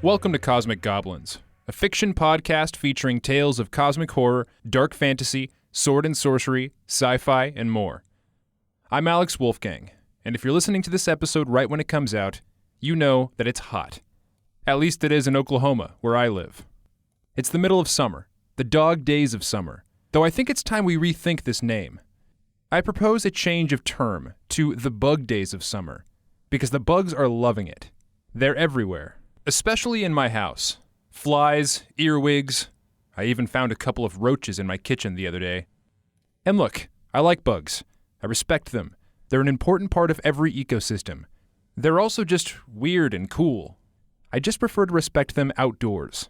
Welcome to Cosmic Goblins, a fiction podcast featuring tales of cosmic horror, dark fantasy, sword and sorcery, sci-fi, and more. I'm Alex Wolfgang, and if you're listening to this episode right when it comes out, you know that it's hot. At least it is in Oklahoma, where I live. It's the middle of summer, the dog days of summer, though I think it's time we rethink this name. I propose a change of term to the bug days of summer, because the bugs are loving it. They're everywhere, especially in my house. Flies, earwigs. I even found a couple of roaches in my kitchen the other day. And look, I like bugs. I respect them. They're an important part of every ecosystem. They're also just weird and cool. I just prefer to respect them outdoors.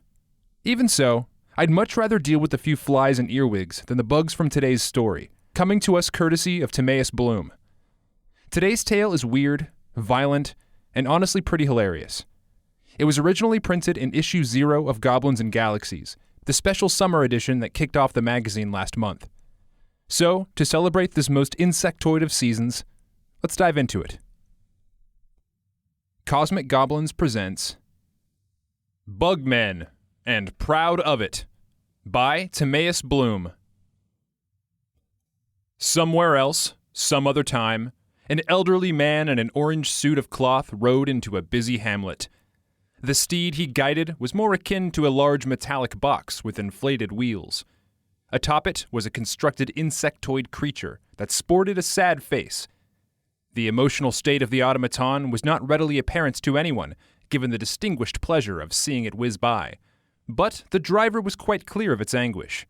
Even so, I'd much rather deal with the few flies and earwigs than the bugs from today's story, coming to us courtesy of Timaeus Bloom. Today's tale is weird, violent, and honestly pretty hilarious. It was originally printed in issue 0 of Goblins Galaxies, the special summer edition that kicked off the magazine last month. So, to celebrate this most insectoid of seasons, let's dive into it. Cosmic Goblins presents Bugmen, and Proud of It, by Timaeus Bloom. Somewhere else, some other time, an elderly man in an orange suit of cloth rode into a busy hamlet. The steed he guided was more akin to a large metallic box with inflated wheels. Atop it was a constructed insectoid creature that sported a sad face. The emotional state of the automaton was not readily apparent to anyone, given the distinguished pleasure of seeing it whiz by. But the driver was quite clear of its anguish.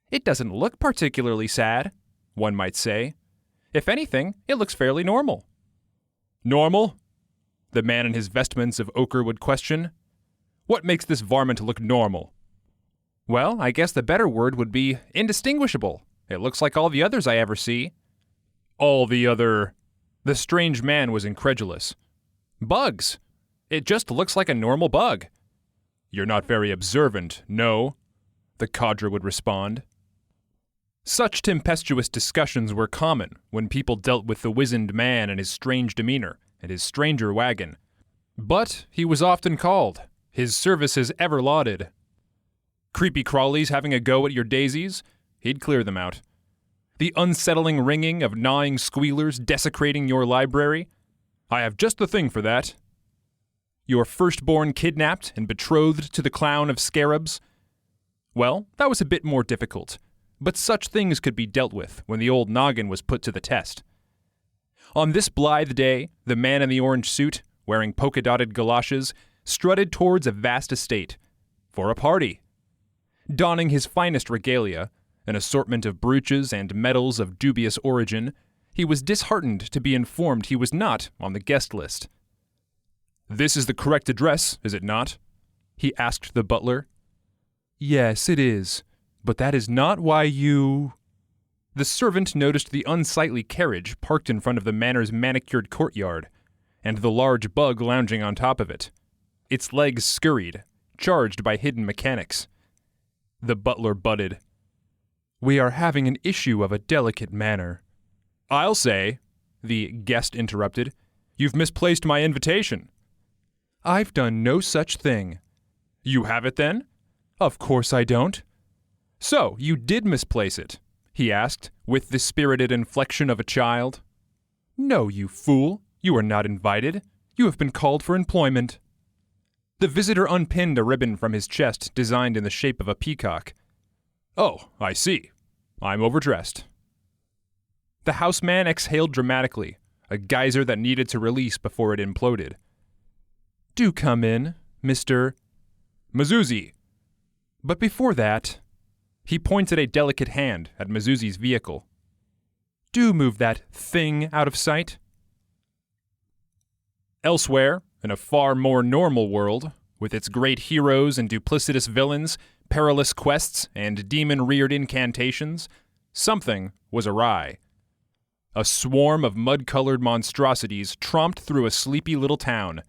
It doesn't look particularly sad, one might say. If anything, it looks fairly normal. Normal? The man in his vestments of ochre would question. What makes this varmint look normal? Well, I guess the better word would be indistinguishable. It looks like all the others I ever see. All the other... The strange man was incredulous. Bugs. It just looks like a normal bug. You're not very observant, no, the cadre would respond. Such tempestuous discussions were common when people dealt with the wizened man and his strange demeanor and his stranger wagon. But he was often called, his services ever lauded. Creepy crawlies having a go at your daisies? He'd clear them out. The unsettling ringing of gnawing squealers desecrating your library? I have just the thing for that. Your firstborn kidnapped and betrothed to the clown of scarabs? Well, that was a bit more difficult, but such things could be dealt with when the old noggin was put to the test. On this blithe day, the man in the orange suit, wearing polka-dotted galoshes, strutted towards a vast estate, for a party. Donning his finest regalia, an assortment of brooches and medals of dubious origin, he was disheartened to be informed he was not on the guest list. This is the correct address, is it not? He asked the butler. Yes, it is, but that is not why you... The servant noticed the unsightly carriage parked in front of the manor's manicured courtyard, and the large bug lounging on top of it. Its legs scurried, charged by hidden mechanics. The butler butted. We are having an issue of a delicate manner. I'll say, the guest interrupted, you've misplaced my invitation. I've done no such thing. You have it then? Of course I don't. So, you did misplace it, he asked, with the spirited inflection of a child. No, you fool. You are not invited. You have been called for employment. The visitor unpinned a ribbon from his chest designed in the shape of a peacock. Oh, I see. I'm overdressed. The houseman exhaled dramatically, a geyser that needed to release before it imploded. Do come in, Mr. Mezuzzi. But before that, he pointed a delicate hand at Mezuzzi's vehicle. Do move that thing out of sight. Elsewhere, in a far more normal world, with its great heroes and duplicitous villains, perilous quests, and demon-reared incantations, something was awry. A swarm of mud-colored monstrosities tromped through a sleepy little town.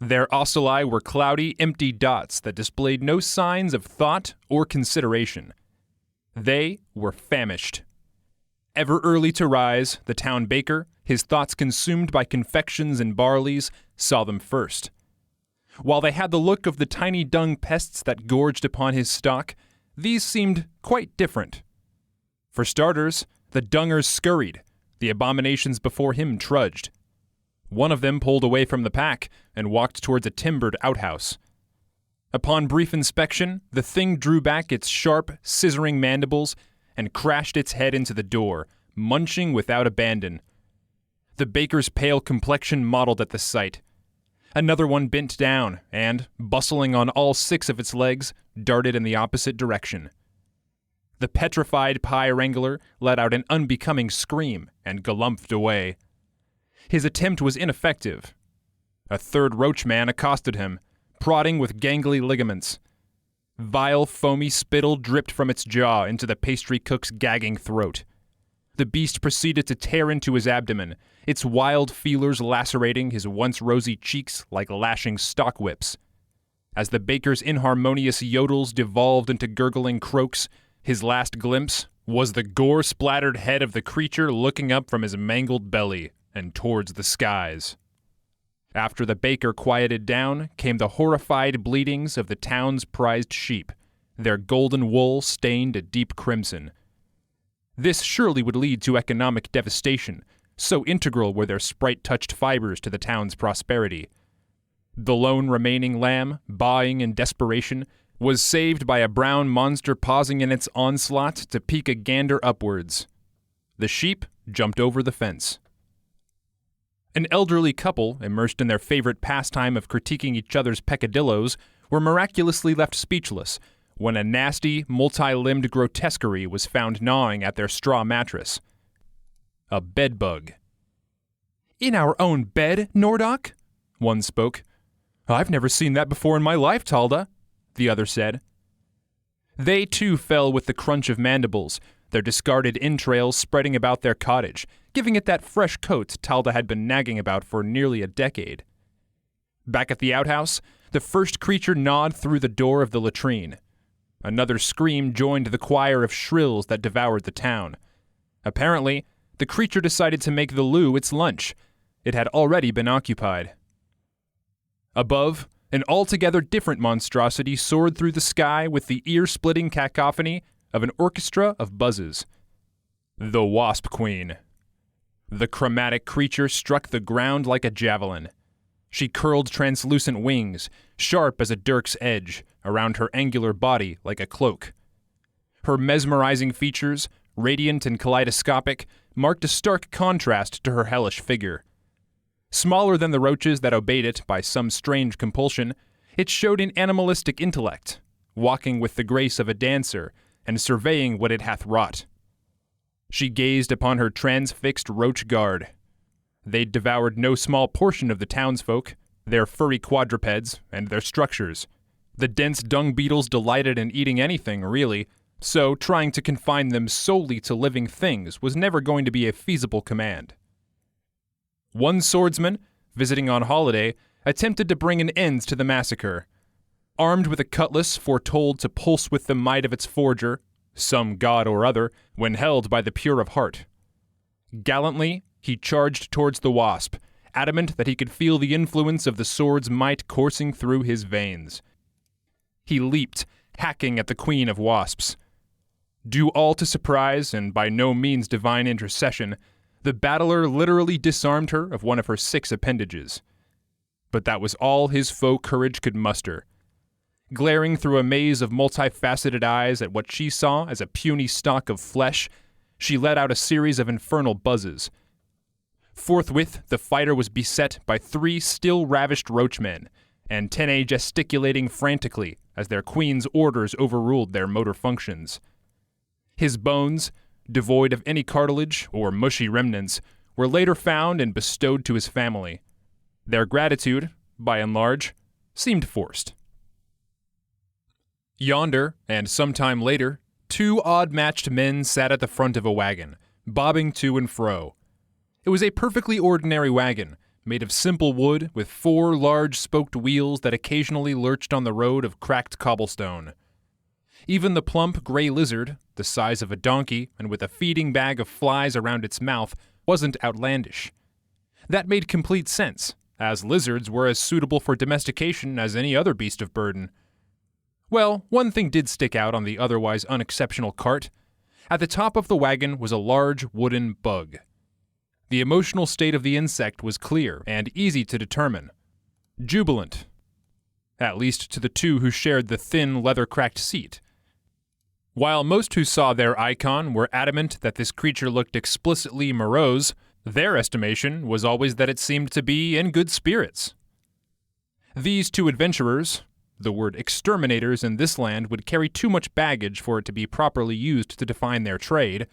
Their ocelli were cloudy, empty dots that displayed no signs of thought or consideration. They were famished. Ever early to rise, the town baker, his thoughts consumed by confections and barleys, saw them first. While they had the look of the tiny dung pests that gorged upon his stock, these seemed quite different. For starters, the dungers scurried, the abominations before him trudged. One of them pulled away from the pack and walked towards a timbered outhouse. Upon brief inspection, the thing drew back its sharp, scissoring mandibles and crashed its head into the door, munching without abandon. The baker's pale complexion mottled at the sight. Another one bent down and, bustling on all 6 of its legs, darted in the opposite direction. The petrified pie wrangler let out an unbecoming scream and galumphed away. His attempt was ineffective. A third roachman accosted him, prodding with gangly ligaments. Vile, foamy spittle dripped from its jaw into the pastry cook's gagging throat. The beast proceeded to tear into his abdomen, its wild feelers lacerating his once rosy cheeks like lashing stock whips. As the baker's inharmonious yodels devolved into gurgling croaks, his last glimpse was the gore-splattered head of the creature looking up from his mangled belly and towards the skies. After the baker quieted down came the horrified bleatings of the town's prized sheep, their golden wool stained a deep crimson. This surely would lead to economic devastation, so integral were their sprite-touched fibers to the town's prosperity. The lone remaining lamb, baaing in desperation, was saved by a brown monster pausing in its onslaught to peek a gander upwards. The sheep jumped over the fence. An elderly couple, immersed in their favorite pastime of critiquing each other's peccadillos, were miraculously left speechless when a nasty, multi-limbed grotesquerie was found gnawing at their straw mattress. A bedbug. "In our own bed, Nordok?" one spoke. "I've never seen that before in my life, Talda," the other said. They too fell with the crunch of mandibles, their discarded entrails spreading about their cottage, giving it that fresh coat Talda had been nagging about for nearly a decade. Back at the outhouse, the first creature gnawed through the door of the latrine. Another scream joined the choir of shrills that devoured the town. Apparently, the creature decided to make the loo its lunch. It had already been occupied. Above, an altogether different monstrosity soared through the sky with the ear-splitting cacophony of an orchestra of buzzes. The Wasp Queen. The chromatic creature struck the ground like a javelin. She curled translucent wings, sharp as a dirk's edge, around her angular body like a cloak. Her mesmerizing features, radiant and kaleidoscopic, marked a stark contrast to her hellish figure. Smaller than the roaches that obeyed it by some strange compulsion, it showed an animalistic intellect, walking with the grace of a dancer and surveying what it hath wrought. She gazed upon her transfixed roach guard. They devoured no small portion of the townsfolk, their furry quadrupeds, and their structures. The dense dung beetles delighted in eating anything, really, so trying to confine them solely to living things was never going to be a feasible command. One swordsman, visiting on holiday, attempted to bring an end to the massacre. Armed with a cutlass foretold to pulse with the might of its forger, some god or other, when held by the pure of heart. Gallantly, he charged towards the wasp, adamant that he could feel the influence of the sword's might coursing through his veins. He leaped, hacking at the queen of wasps. Due all to surprise and by no means divine intercession, the battler literally disarmed her of one of her 6 appendages. But that was all his faux courage could muster. Glaring through a maze of multifaceted eyes at what she saw as a puny stalk of flesh, she let out a series of infernal buzzes. Forthwith, the fighter was beset by 3 still ravished roachmen, antennae gesticulating frantically as their queen's orders overruled their motor functions. His bones, devoid of any cartilage or mushy remnants, were later found and bestowed to his family. Their gratitude, by and large, seemed forced. Yonder, and sometime later, 2 odd-matched men sat at the front of a wagon, bobbing to and fro. It was a perfectly ordinary wagon, made of simple wood with 4 large spoked wheels that occasionally lurched on the road of cracked cobblestone. Even the plump gray lizard, the size of a donkey and with a feeding bag of flies around its mouth, wasn't outlandish. That made complete sense, as lizards were as suitable for domestication as any other beast of burden. Well, one thing did stick out on the otherwise unexceptional cart. At the top of the wagon was a large wooden bug. The emotional state of the insect was clear and easy to determine. Jubilant. At least to the two who shared the thin, leather-cracked seat. While most who saw their icon were adamant that this creature looked explicitly morose, their estimation was always that it seemed to be in good spirits. These two adventurers, the word exterminators in this land would carry too much baggage for it to be properly used to define their trade,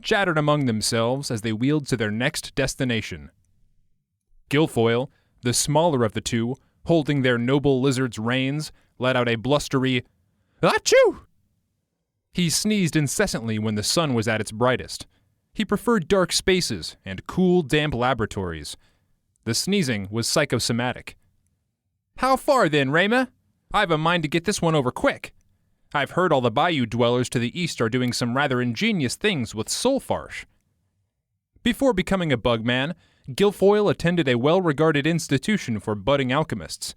chattered among themselves as they wheeled to their next destination. Guilfoyle, the smaller of the two, holding their noble lizard's reins, let out a blustery, "Achoo!" He sneezed incessantly when the sun was at its brightest. He preferred dark spaces and cool, damp laboratories. The sneezing was psychosomatic. "How far then, Rayma? I've a mind to get this one over quick. I've heard all the bayou dwellers to the east are doing some rather ingenious things with sulfarsh." Before becoming a bugman, Guilfoyle attended a well-regarded institution for budding alchemists.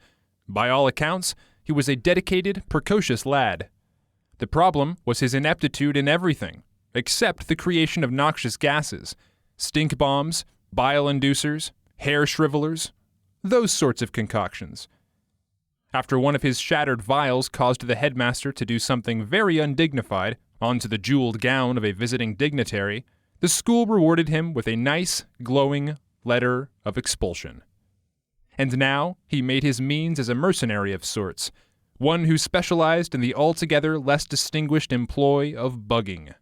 By all accounts, he was a dedicated, precocious lad. The problem was his ineptitude in everything, except the creation of noxious gases, stink bombs, bile inducers, hair shrivelers, those sorts of concoctions. After one of his shattered vials caused the headmaster to do something very undignified onto the jeweled gown of a visiting dignitary, the school rewarded him with a nice, glowing letter of expulsion. And now he made his means as a mercenary of sorts, one who specialized in the altogether less distinguished employ of bugging.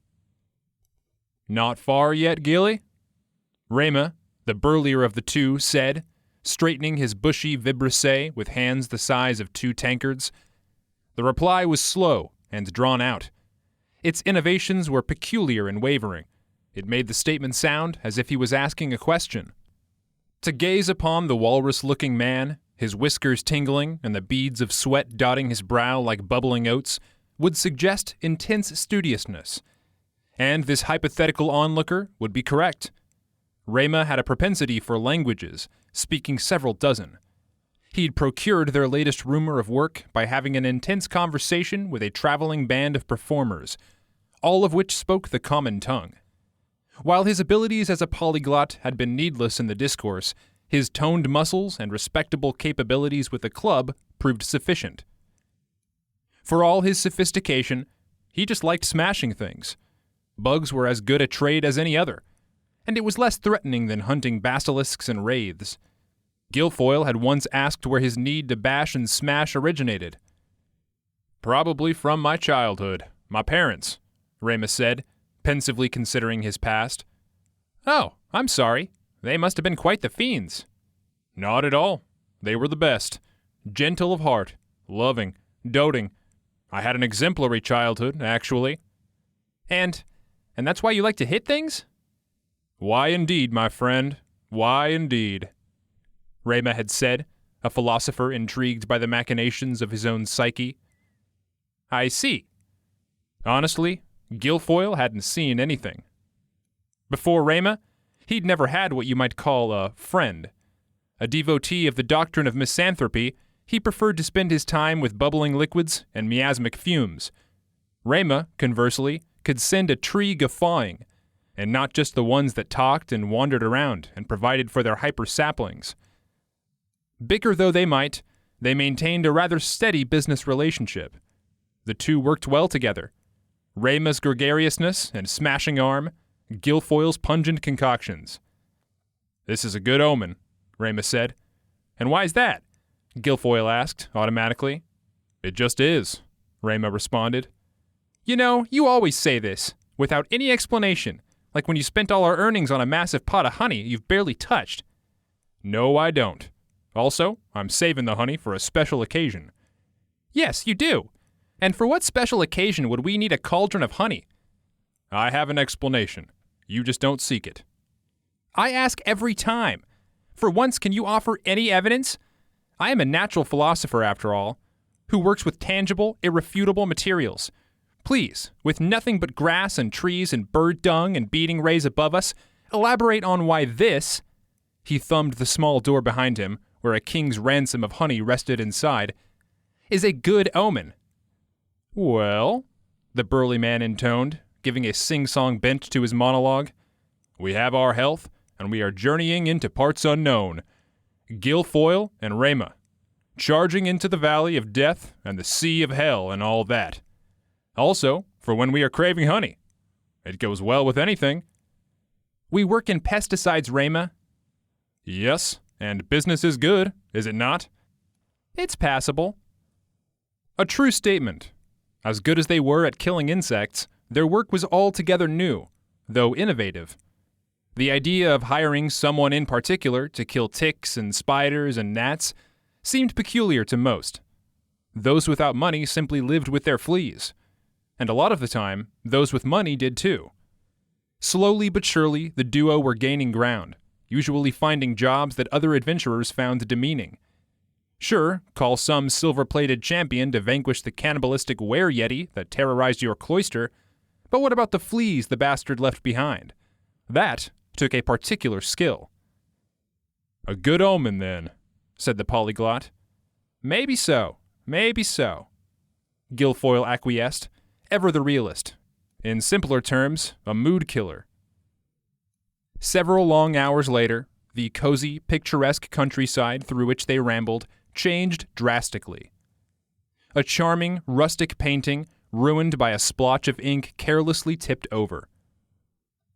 "Not far yet, Gilly?" Rayma, the burlier of the two, said, straightening his bushy vibrissae with hands the size of 2 tankards. The reply was slow and drawn out. Its innovations were peculiar and wavering. It made the statement sound as if he was asking a question. To gaze upon the walrus-looking man, his whiskers tingling and the beads of sweat dotting his brow like bubbling oats, would suggest intense studiousness. And this hypothetical onlooker would be correct. Rayma had a propensity for languages, speaking several dozen. He'd procured their latest rumor of work by having an intense conversation with a traveling band of performers, all of which spoke the common tongue. While his abilities as a polyglot had been needless in the discourse, his toned muscles and respectable capabilities with the club proved sufficient. For all his sophistication, he just liked smashing things. Bugs were as good a trade as any other, and it was less threatening than hunting basilisks and wraiths. Guilfoyle had once asked where his need to bash and smash originated. "Probably from my childhood, my parents," Rayma said, pensively considering his past. "Oh, I'm sorry. They must have been quite the fiends." "Not at all. They were the best. Gentle of heart, loving, doting. I had an exemplary childhood, actually." And that's why you like to hit things?" "Why indeed, my friend. Why indeed," Rayma had said, a philosopher intrigued by the machinations of his own psyche. "I see." Honestly, Guilfoyle hadn't seen anything. Before Rayma, he'd never had what you might call a friend. A devotee of the doctrine of misanthropy, he preferred to spend his time with bubbling liquids and miasmic fumes. Rayma, conversely, could send a tree guffawing, and not just the ones that talked and wandered around and provided for their hyper saplings. Bicker though they might, they maintained a rather steady business relationship. The two worked well together. Rayma's gregariousness and smashing arm, Guilfoyle's pungent concoctions. "This is a good omen," Rayma said. "And why's that?" Guilfoyle asked, automatically. "It just is," Rayma responded. "You know, you always say this, without any explanation, like when you spent all our earnings on a massive pot of honey you've barely touched." "No, I don't. Also, I'm saving the honey for a special occasion." "Yes, you do. And for what special occasion would we need a cauldron of honey?" "I have an explanation. You just don't seek it." "I ask every time. For once, can you offer any evidence? I am a natural philosopher, after all, who works with tangible, irrefutable materials. Please, with nothing but grass and trees and bird dung and beating rays above us, elaborate on why this," he thumbed the small door behind him, where a king's ransom of honey rested inside, is a good omen. Well, the burly man intoned, giving a sing-song bent to his monologue, we have our health, and we are journeying into parts unknown. Guilfoyle and Rayma, charging into the valley of death and the sea of hell and all that. Also, for when we are craving honey. It goes well with anything. We work in pesticides, Rayma. Yes, and business is good, is it not? It's passable. A true statement. As good as they were at killing insects, their work was altogether new, though innovative. The idea of hiring someone in particular to kill ticks and spiders and gnats seemed peculiar to most. Those without money simply lived with their fleas. And a lot of the time, those with money did too. Slowly but surely, the duo were gaining ground, usually finding jobs that other adventurers found demeaning. Sure, call some silver-plated champion to vanquish the cannibalistic were-yeti that terrorized your cloister, but what about the fleas the bastard left behind? That took a particular skill. A good omen, then, said the polyglot. Maybe so, Guilfoyle acquiesced, ever the realist. In simpler terms, a mood killer. Several long hours later, the cozy, picturesque countryside through which they rambled changed drastically. A charming, rustic painting ruined by a splotch of ink carelessly tipped over.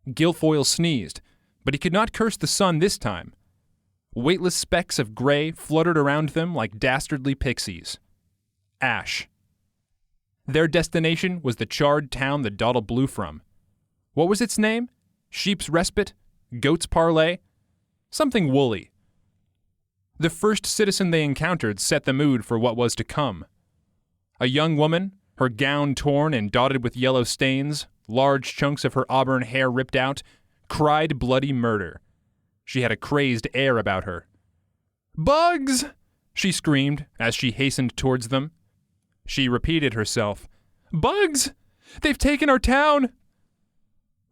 Guilfoyle sneezed, but he could not curse the sun this time. Weightless specks of gray fluttered around them like dastardly pixies. Ash. Their destination was the charred town the Dottle blew from. What was its name? Sheep's Respite? Goat's Parley? Something woolly. The first citizen they encountered set the mood for what was to come. A young woman, her gown torn and dotted with yellow stains, large chunks of her auburn hair ripped out, cried bloody murder. She had a crazed air about her. "Bugs!" she screamed as she hastened towards them. She repeated herself. "Bugs! They've taken our town!"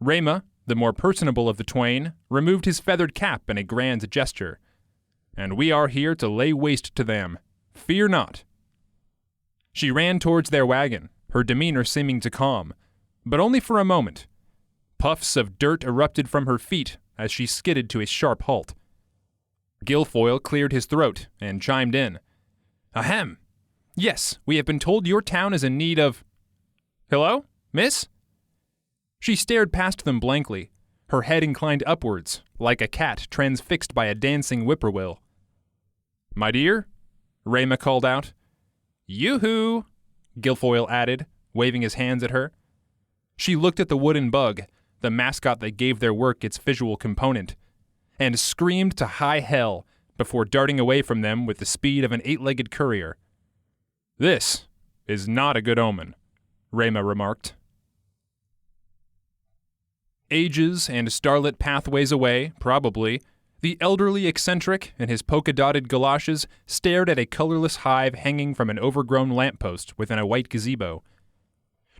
Rayma, the more personable of the twain, removed his feathered cap in a grand gesture. "And we are here to lay waste to them. Fear not." She ran towards their wagon, her demeanor seeming to calm, but only for a moment. Puffs of dirt erupted from her feet as she skidded to a sharp halt. Guilfoyle cleared his throat and chimed in. "Ahem! Yes, we have been told your town is in need of... Hello, miss?" She stared past them blankly, her head inclined upwards, like a cat transfixed by a dancing whippoorwill. "My dear?" Rayma called out. "Yoo-hoo!" Guilfoyle added, waving his hands at her. She looked at the wooden bug, the mascot that gave their work its visual component, and screamed to high hell before darting away from them with the speed of an 8-legged courier. "This is not a good omen," Rayma remarked. Ages and starlit pathways away, probably, the elderly eccentric in his polka-dotted galoshes stared at a colorless hive hanging from an overgrown lamppost within a white gazebo.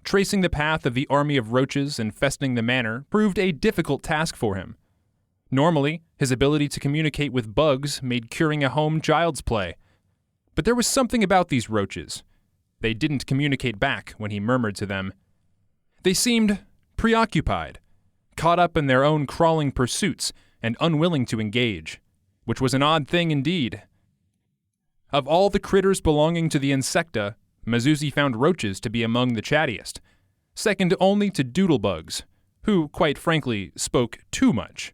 Tracing the path of the army of roaches infesting the manor proved a difficult task for him. Normally, his ability to communicate with bugs made curing a home child's play. But there was something about these roaches. They didn't communicate back when he murmured to them. They seemed preoccupied, caught up in their own crawling pursuits and unwilling to engage, which was an odd thing indeed. Of all the critters belonging to the insecta, Mazuzi found roaches to be among the chattiest, second only to doodlebugs, who, quite frankly, spoke too much.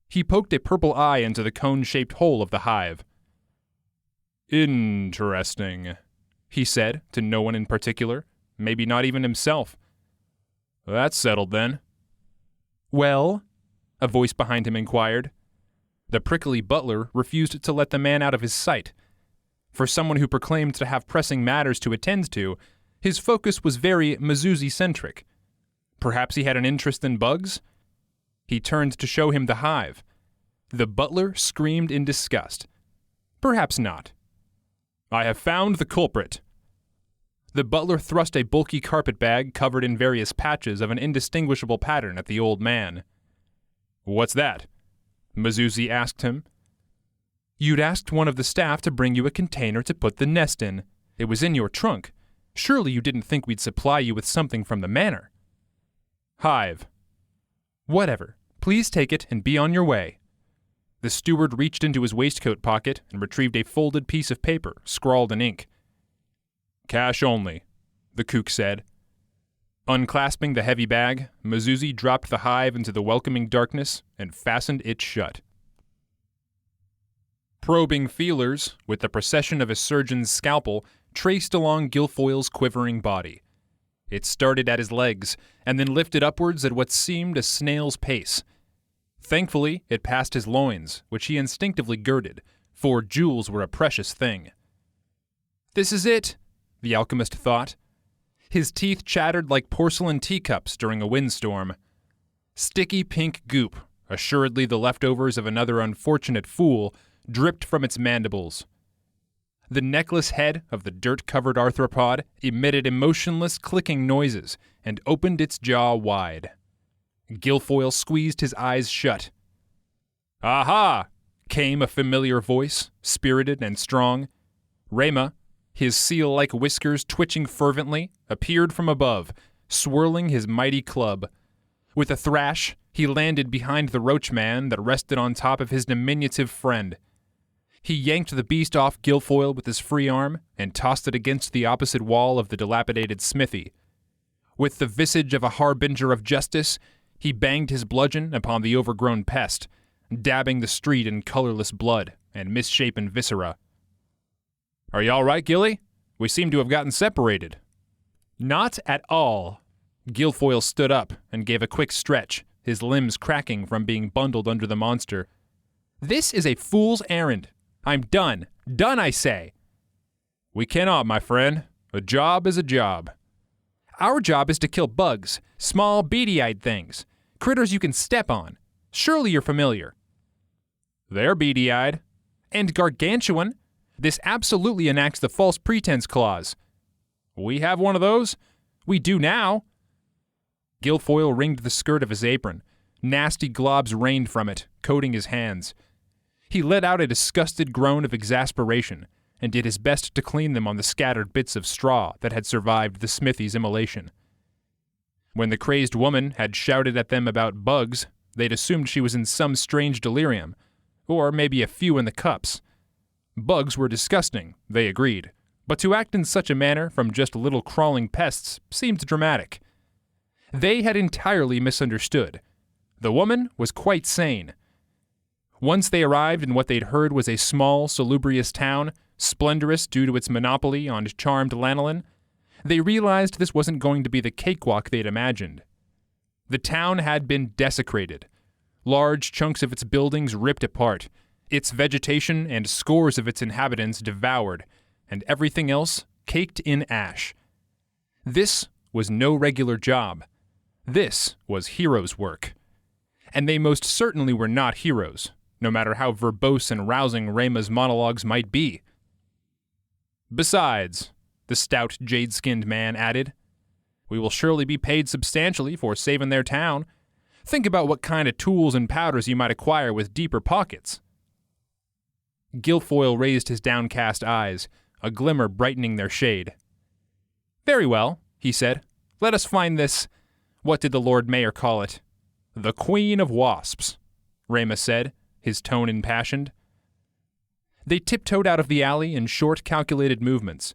He poked a purple eye into the cone-shaped hole of the hive. "Interesting," he said, to no one in particular, maybe not even himself. "That's settled, then." "Well?" a voice behind him inquired. The prickly butler refused to let the man out of his sight. For someone who proclaimed to have pressing matters to attend to, his focus was very Mazuzi-centric. Perhaps he had an interest in bugs? He turned to show him the hive. The butler screamed in disgust. Perhaps not. "I have found the culprit." The butler thrust a bulky carpet bag covered in various patches of an indistinguishable pattern at the old man. "What's that?" Mazuzi asked him. You'd asked one of the staff to bring you a container to put the nest in. It was in your trunk. Surely you didn't think we'd supply you with something from the manor. Hive. Whatever. Please take it and be on your way. The steward reached into his waistcoat pocket and retrieved a folded piece of paper, scrawled in ink. Cash only, the kook said. Unclasping the heavy bag, Mazuzi dropped the hive into the welcoming darkness and fastened it shut. Probing feelers, with the precision of a surgeon's scalpel, traced along Guilfoyle's quivering body. It started at his legs, and then lifted upwards at what seemed a snail's pace. Thankfully, it passed his loins, which he instinctively girded, for jewels were a precious thing. This is it, the alchemist thought. His teeth chattered like porcelain teacups during a windstorm. Sticky pink goop, assuredly the leftovers of another unfortunate fool, dripped from its mandibles. The necklace head of the dirt-covered arthropod emitted emotionless clicking noises and opened its jaw wide. Guilfoyle squeezed his eyes shut. Aha! Came a familiar voice, spirited and strong. Rema, his seal-like whiskers twitching fervently, appeared from above, swirling his mighty club. With a thrash, he landed behind the roachman that rested on top of his diminutive friend. He yanked the beast off Guilfoyle with his free arm and tossed it against the opposite wall of the dilapidated smithy. With the visage of a harbinger of justice, he banged his bludgeon upon the overgrown pest, dabbing the street in colorless blood and misshapen viscera. Are you all right, Gilly? We seem to have gotten separated. Not at all. Guilfoyle stood up and gave a quick stretch, his limbs cracking from being bundled under the monster. This is a fool's errand. I'm done. Done, I say. We cannot, my friend. A job is a job. Our job is to kill bugs, small, beady-eyed things, critters you can step on. Surely you're familiar. They're beady-eyed. And gargantuan. This absolutely enacts the false pretense clause. We have one of those. We do now. Guilfoyle wringed the skirt of his apron. Nasty globs rained from it, coating his hands. He let out a disgusted groan of exasperation, and did his best to clean them on the scattered bits of straw that had survived the smithy's immolation. When the crazed woman had shouted at them about bugs, they'd assumed she was in some strange delirium, or maybe a few in the cups. Bugs were disgusting, they agreed, but to act in such a manner from just little crawling pests seemed dramatic. They had entirely misunderstood. The woman was quite sane. Once they arrived in what they'd heard was a small, salubrious town, splendorous due to its monopoly on charmed lanolin, they realized this wasn't going to be the cakewalk they'd imagined. The town had been desecrated. Large chunks of its buildings ripped apart, its vegetation and scores of its inhabitants devoured, and everything else caked in ash. This was no regular job. This was heroes' work. And they most certainly were not heroes, no matter how verbose and rousing Rema's monologues might be. Besides, the stout, jade-skinned man added, we will surely be paid substantially for saving their town. Think about what kind of tools and powders you might acquire with deeper pockets. Guilfoyle raised his downcast eyes, a glimmer brightening their shade. Very well, he said. Let us find this, what did the Lord Mayor call it? The Queen of Wasps, Rema said, his tone impassioned. They tiptoed out of the alley in short, calculated movements.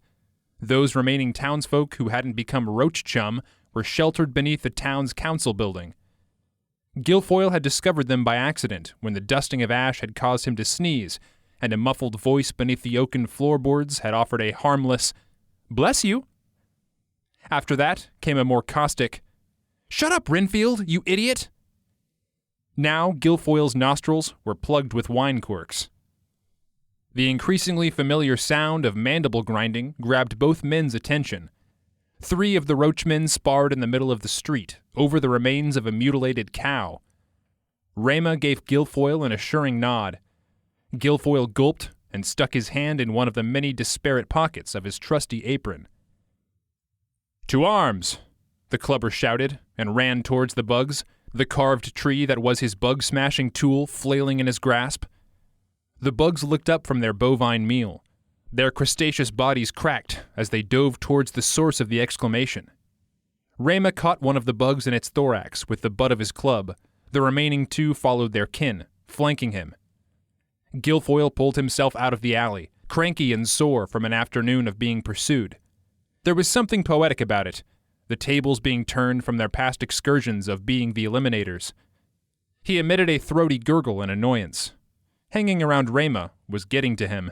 Those remaining townsfolk who hadn't become roach chum were sheltered beneath the town's council building. Guilfoyle had discovered them by accident when the dusting of ash had caused him to sneeze, and a muffled voice beneath the oaken floorboards had offered a harmless, "Bless you." After that came a more caustic, "Shut up, Renfield, you idiot!" Now Guilfoyle's nostrils were plugged with wine corks. The increasingly familiar sound of mandible grinding grabbed both men's attention. 3 of the roachmen sparred in the middle of the street, over the remains of a mutilated cow. Rema gave Guilfoyle an assuring nod. Guilfoyle gulped and stuck his hand in one of the many disparate pockets of his trusty apron. "To arms!" the clubber shouted, and ran towards the bugs, the carved tree that was his bug-smashing tool flailing in his grasp. The bugs looked up from their bovine meal. Their crustaceous bodies cracked as they dove towards the source of the exclamation. Rayma caught one of the bugs in its thorax with the butt of his club. The remaining two followed their kin, flanking him. Guilfoyle pulled himself out of the alley, cranky and sore from an afternoon of being pursued. There was something poetic about it, the tables being turned from their past excursions of being the eliminators. He emitted a throaty gurgle in annoyance. Hanging around Rayma was getting to him.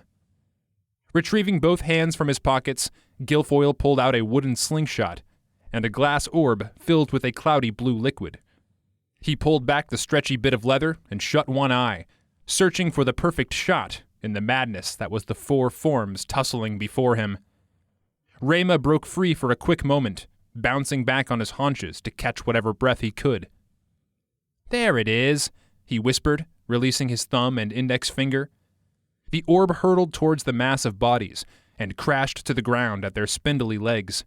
Retrieving both hands from his pockets, Guilfoyle pulled out a wooden slingshot and a glass orb filled with a cloudy blue liquid. He pulled back the stretchy bit of leather and shut one eye, searching for the perfect shot in the madness that was the four forms tussling before him. Rayma broke free for a quick moment, bouncing back on his haunches to catch whatever breath he could. "There it is," he whispered, releasing his thumb and index finger. The orb hurtled towards the mass of bodies and crashed to the ground at their spindly legs.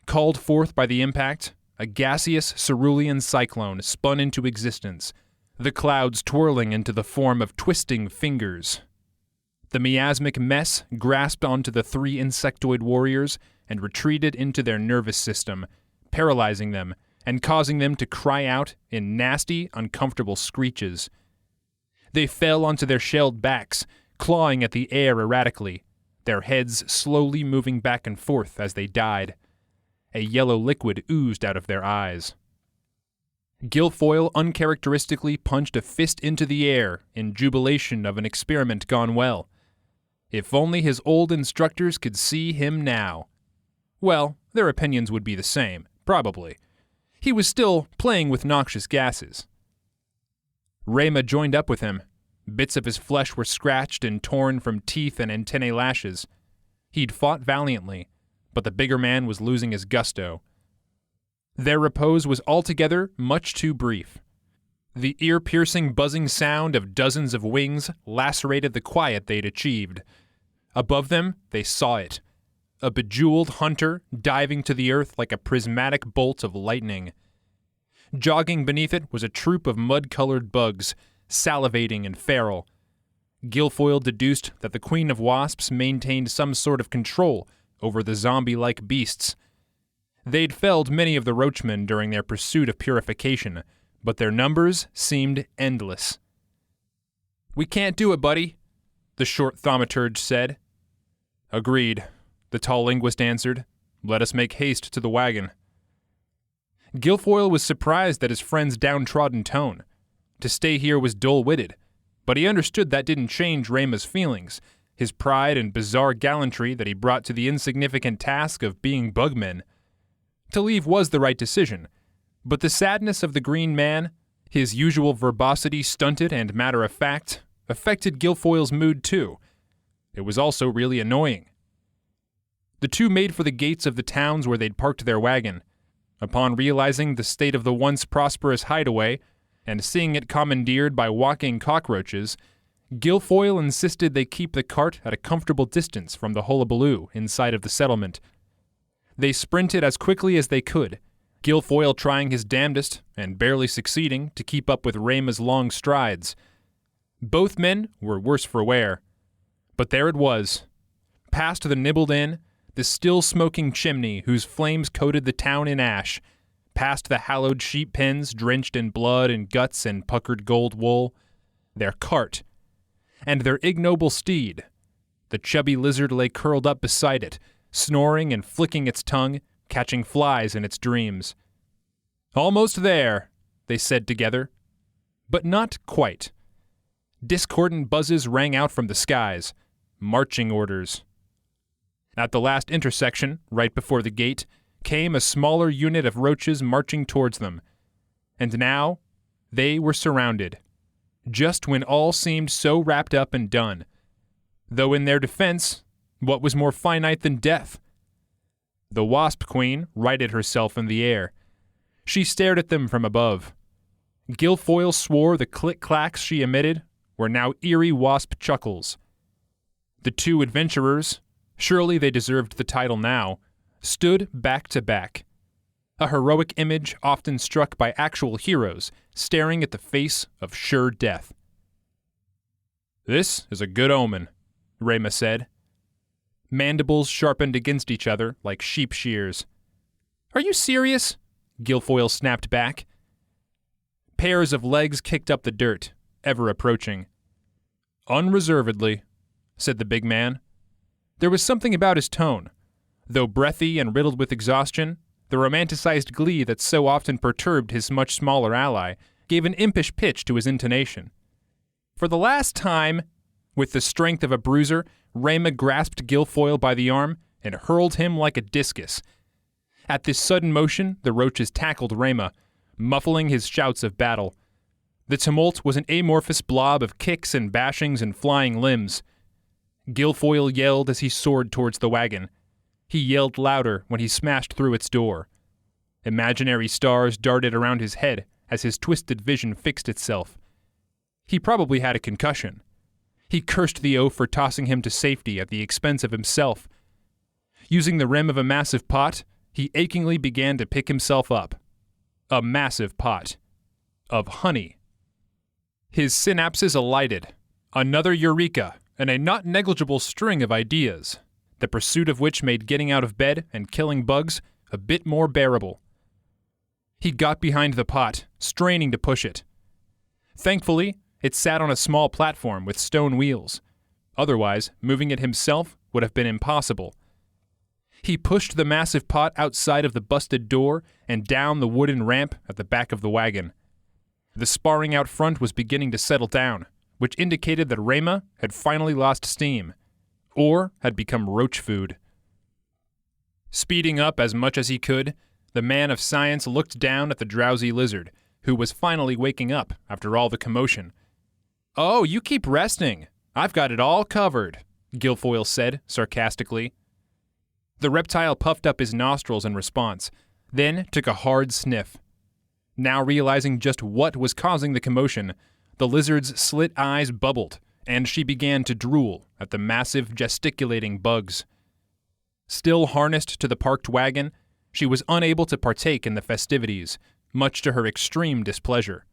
Called forth by the impact, a gaseous cerulean cyclone spun into existence, the clouds twirling into the form of twisting fingers. The miasmic mess grasped onto the three insectoid warriors and retreated into their nervous system, paralyzing them and causing them to cry out in nasty, uncomfortable screeches. They fell onto their shelled backs, clawing at the air erratically, their heads slowly moving back and forth as they died. A yellow liquid oozed out of their eyes. Guilfoyle uncharacteristically punched a fist into the air in jubilation of an experiment gone well. If only his old instructors could see him now. Well, their opinions would be the same, probably. He was still playing with noxious gases. Rayma joined up with him. Bits of his flesh were scratched and torn from teeth and antennae lashes. He'd fought valiantly, but the bigger man was losing his gusto. Their repose was altogether much too brief. The ear-piercing buzzing sound of dozens of wings lacerated the quiet they'd achieved. Above them, they saw it. A bejeweled hunter diving to the earth like a prismatic bolt of lightning. Jogging beneath it was a troop of mud-colored bugs, salivating and feral. Guilfoyle deduced that the Queen of Wasps maintained some sort of control over the zombie-like beasts. They'd felled many of the roachmen during their pursuit of purification, but their numbers seemed endless. "We can't do it, buddy," the short thaumaturge said. "Agreed," the tall linguist answered. "Let us make haste to the wagon." Guilfoyle was surprised at his friend's downtrodden tone. To stay here was dull-witted, but he understood that didn't change Rayma's feelings, his pride and bizarre gallantry that he brought to the insignificant task of being Bugmen. To leave was the right decision, but the sadness of the Green Man, his usual verbosity stunted and matter-of-fact, affected Guilfoyle's mood too. It was also really annoying. The two made for the gates of the towns where they'd parked their wagon. Upon realizing the state of the once prosperous hideaway, and seeing it commandeered by walking cockroaches, Guilfoyle insisted they keep the cart at a comfortable distance from the hullabaloo inside of the settlement. They sprinted as quickly as they could, Guilfoyle trying his damnedest, and barely succeeding, to keep up with Rayma's long strides. Both men were worse for wear. But there it was. Past the nibbled inn, the still-smoking chimney whose flames coated the town in ash, past the hallowed sheep pens drenched in blood and guts and puckered gold wool, their cart, and their ignoble steed. The chubby lizard lay curled up beside it, snoring and flicking its tongue, catching flies in its dreams. "Almost there," they said together. But not quite. Discordant buzzes rang out from the skies. Marching orders. At the last intersection, right before the gate, came a smaller unit of roaches marching towards them. And now, they were surrounded. Just when all seemed so wrapped up and done. Though in their defense, what was more finite than death? The Wasp Queen righted herself in the air. She stared at them from above. Guilfoyle swore the click-clacks she emitted were now eerie wasp chuckles. The two adventurers, surely they deserved the title now, stood back to back. A heroic image often struck by actual heroes staring at the face of sure death. "This is a good omen," Rama said. Mandibles sharpened against each other like sheep shears. "Are you serious?" Guilfoyle snapped back. Pairs of legs kicked up the dirt, ever approaching. "Unreservedly," said the big man. There was something about his tone. Though breathy and riddled with exhaustion, the romanticized glee that so often perturbed his much smaller ally gave an impish pitch to his intonation. For the last time, with the strength of a bruiser, Rama grasped Guilfoyle by the arm and hurled him like a discus. At this sudden motion, the roaches tackled Rama, muffling his shouts of battle. The tumult was an amorphous blob of kicks and bashings and flying limbs. Guilfoyle yelled as he soared towards the wagon. He yelled louder when he smashed through its door. Imaginary stars darted around his head as his twisted vision fixed itself. He probably had a concussion. He cursed the oaf for tossing him to safety at the expense of himself. Using the rim of a massive pot, he achingly began to pick himself up. A massive pot. Of honey. His synapses alighted. Another eureka, and a not negligible string of ideas, the pursuit of which made getting out of bed and killing bugs a bit more bearable. He got behind the pot, straining to push it. Thankfully, it sat on a small platform with stone wheels. Otherwise, moving it himself would have been impossible. He pushed the massive pot outside of the busted door and down the wooden ramp at the back of the wagon. The sparring out front was beginning to settle down, which indicated that Rama had finally lost steam, or had become roach food. Speeding up as much as he could, the man of science looked down at the drowsy lizard, who was finally waking up after all the commotion. "Oh, you keep resting. I've got it all covered," Guilfoyle said sarcastically. The reptile puffed up his nostrils in response, then took a hard sniff. Now realizing just what was causing the commotion, the lizard's slit eyes bubbled, and she began to drool at the massive gesticulating bugs. Still harnessed to the parked wagon, she was unable to partake in the festivities, much to her extreme displeasure.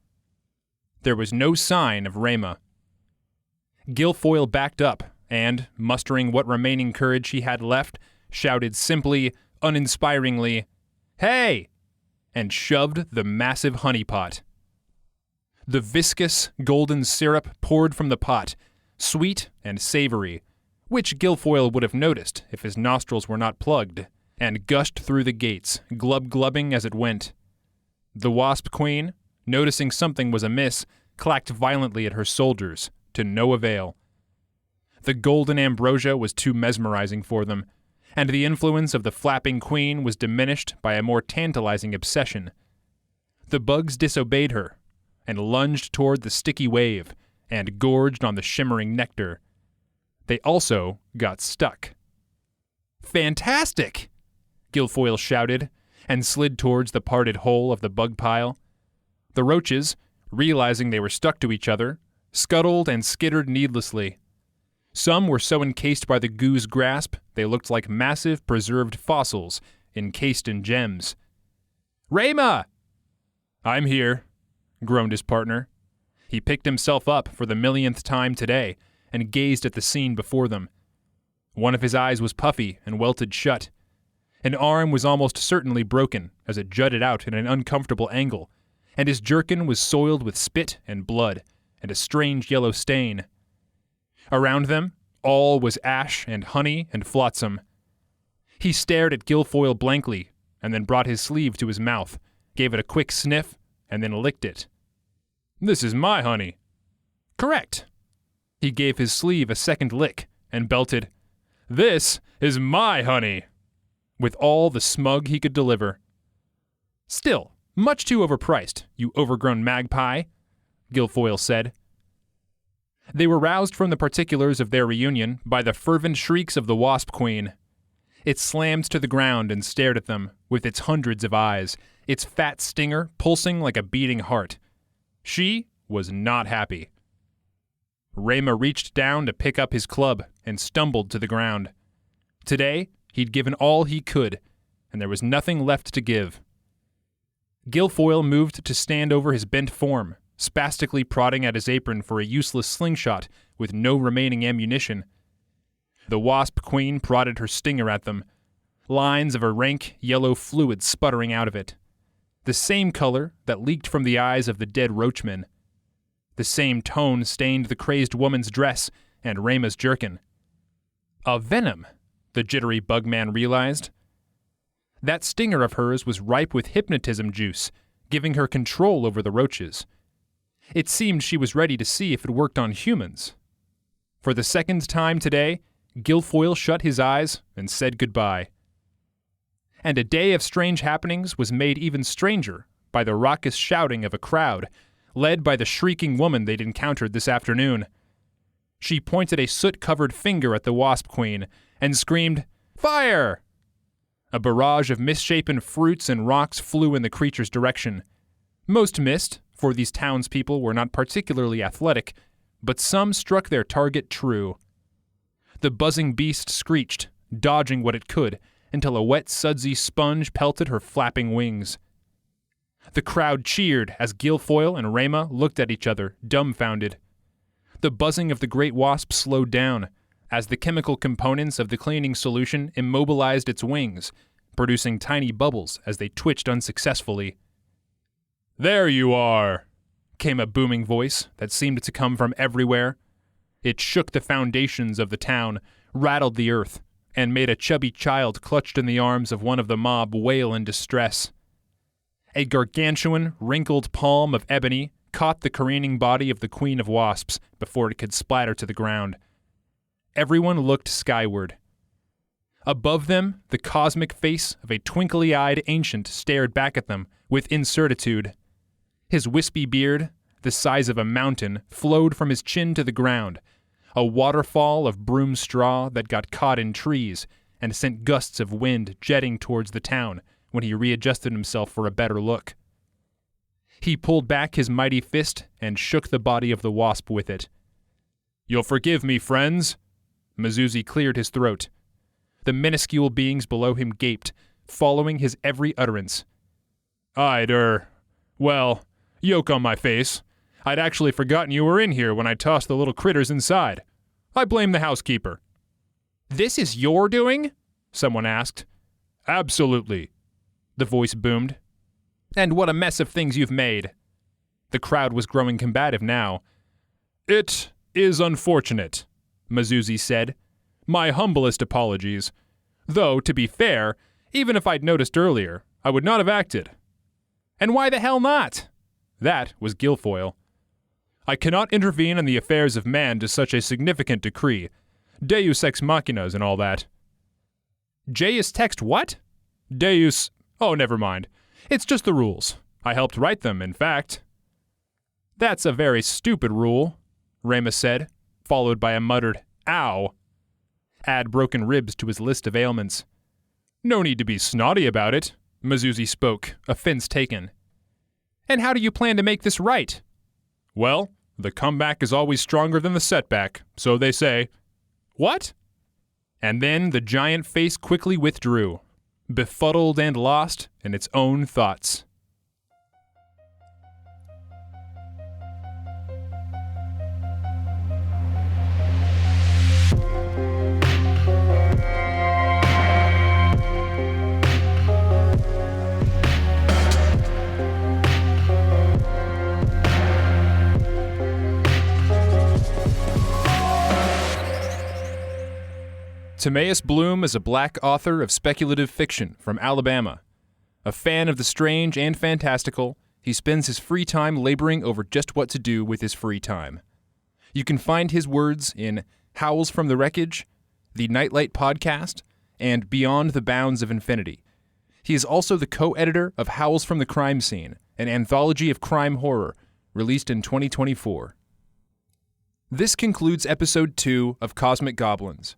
There was no sign of Rama. Guilfoyle backed up and, mustering what remaining courage he had left, shouted simply, uninspiringly, "Hey!" and shoved the massive honey pot. The viscous, golden syrup poured from the pot, sweet and savory, which Guilfoyle would have noticed if his nostrils were not plugged, and gushed through the gates, glub-glubbing as it went. The wasp queen, noticing something was amiss, clacked violently at her soldiers, to no avail. The golden ambrosia was too mesmerizing for them, and the influence of the flapping queen was diminished by a more tantalizing obsession. The bugs disobeyed her, and lunged toward the sticky wave, and gorged on the shimmering nectar. They also got stuck. "Fantastic!" Guilfoyle shouted, and slid towards the parted hole of the bug pile. The roaches, realizing they were stuck to each other, scuttled and skittered needlessly. Some were so encased by the goo's grasp they looked like massive preserved fossils encased in gems. "Rama!" "I'm here," groaned his partner. He picked himself up for the millionth time today and gazed at the scene before them. One of his eyes was puffy and welted shut. An arm was almost certainly broken as it jutted out in an uncomfortable angle, and his jerkin was soiled with spit and blood and a strange yellow stain. Around them, all was ash and honey and flotsam. He stared at Guilfoyle blankly, and then brought his sleeve to his mouth, gave it a quick sniff, and then licked it. "This is my honey." "Correct." He gave his sleeve a second lick, and belted, "This is my honey," with all the smug he could deliver. "Still, much too overpriced, you overgrown magpie," Guilfoyle said. They were roused from the particulars of their reunion by the fervent shrieks of the wasp queen. It slammed to the ground and stared at them with its hundreds of eyes, its fat stinger pulsing like a beating heart. She was not happy. Rama reached down to pick up his club and stumbled to the ground. Today, he'd given all he could, and there was nothing left to give. Guilfoyle moved to stand over his bent form, spastically prodding at his apron for a useless slingshot with no remaining ammunition. The Wasp Queen prodded her stinger at them, lines of a rank yellow fluid sputtering out of it. The same color that leaked from the eyes of the dead roachmen. The same tone stained the crazed woman's dress and Rayma's jerkin. A venom, the jittery Bugman realized. That stinger of hers was ripe with hypnotism juice, giving her control over the roaches. It seemed she was ready to see if it worked on humans. For the second time today, Guilfoyle shut his eyes and said goodbye. And a day of strange happenings was made even stranger by the raucous shouting of a crowd, led by the shrieking woman they'd encountered this afternoon. She pointed a soot-covered finger at the Wasp Queen and screamed, "Fire!" A barrage of misshapen fruits and rocks flew in the creature's direction. Most missed, for these townspeople were not particularly athletic, but some struck their target true. The buzzing beast screeched, dodging what it could, until a wet, sudsy sponge pelted her flapping wings. The crowd cheered as Guilfoyle and Rayma looked at each other, dumbfounded. The buzzing of the great wasp slowed down, as the chemical components of the cleaning solution immobilized its wings, producing tiny bubbles as they twitched unsuccessfully. "There you are!" came a booming voice that seemed to come from everywhere. It shook the foundations of the town, rattled the earth, and made a chubby child clutched in the arms of one of the mob wail in distress. A gargantuan, wrinkled palm of ebony caught the careening body of the Queen of Wasps before it could splatter to the ground. Everyone looked skyward. Above them, the cosmic face of a twinkly-eyed ancient stared back at them with incertitude. His wispy beard, the size of a mountain, flowed from his chin to the ground, a waterfall of broom straw that got caught in trees and sent gusts of wind jetting towards the town when he readjusted himself for a better look. He pulled back his mighty fist and shook the body of the wasp with it. "You'll forgive me, friends." Mazuzi cleared his throat. The minuscule beings below him gaped, following his every utterance. Well, yolk on my face. I'd actually forgotten you were in here when I tossed the little critters inside. I blame the housekeeper." "This is your doing?" someone asked. "Absolutely," the voice boomed. "And what a mess of things you've made." The crowd was growing combative now. "It is unfortunate," Mazuzi said. "My humblest apologies. Though, to be fair, even if I'd noticed earlier, I would not have acted." "And why the hell not?" That was Guilfoyle. "I cannot intervene in the affairs of man to such a significant decree. Deus ex machinas and all that." "Deus text what?" "Deus... Oh, never mind. It's just the rules. I helped write them, in fact." "That's a very stupid rule," Rayma said, followed by a muttered, "Ow." Add broken ribs to his list of ailments. "No need to be snotty about it," Mazuzi spoke, offense taken. "And how do you plan to make this right?" "Well, the comeback is always stronger than the setback, so they say." "What?" And then the giant face quickly withdrew, befuddled and lost in its own thoughts. Timaeus Bloom is a black author of speculative fiction from Alabama. A fan of the strange and fantastical, he spends his free time laboring over just what to do with his free time. You can find his words in Howls from the Wreckage, the Nightlight Podcast, and Beyond the Bounds of Infinity. He is also the co-editor of Howls from the Crime Scene, an anthology of crime horror, released in 2024. This concludes Episode 2 of Cosmic Goblins.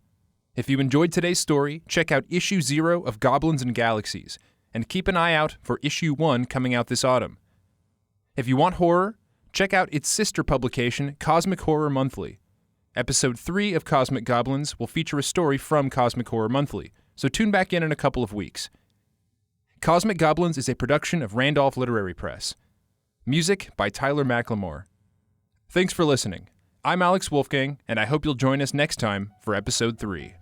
If you enjoyed today's story, check out Issue 0 of Goblins Galaxies, and keep an eye out for Issue 1 coming out this autumn. If you want horror, check out its sister publication, Cosmic Horror Monthly. Episode 3 of Cosmic Goblins will feature a story from Cosmic Horror Monthly, so tune back in a couple of weeks. Cosmic Goblins is a production of Randolph Literary Press. Music by Tyler Macklemore. Thanks for listening. I'm Alex Wolfgang, and I hope you'll join us next time for episode 3.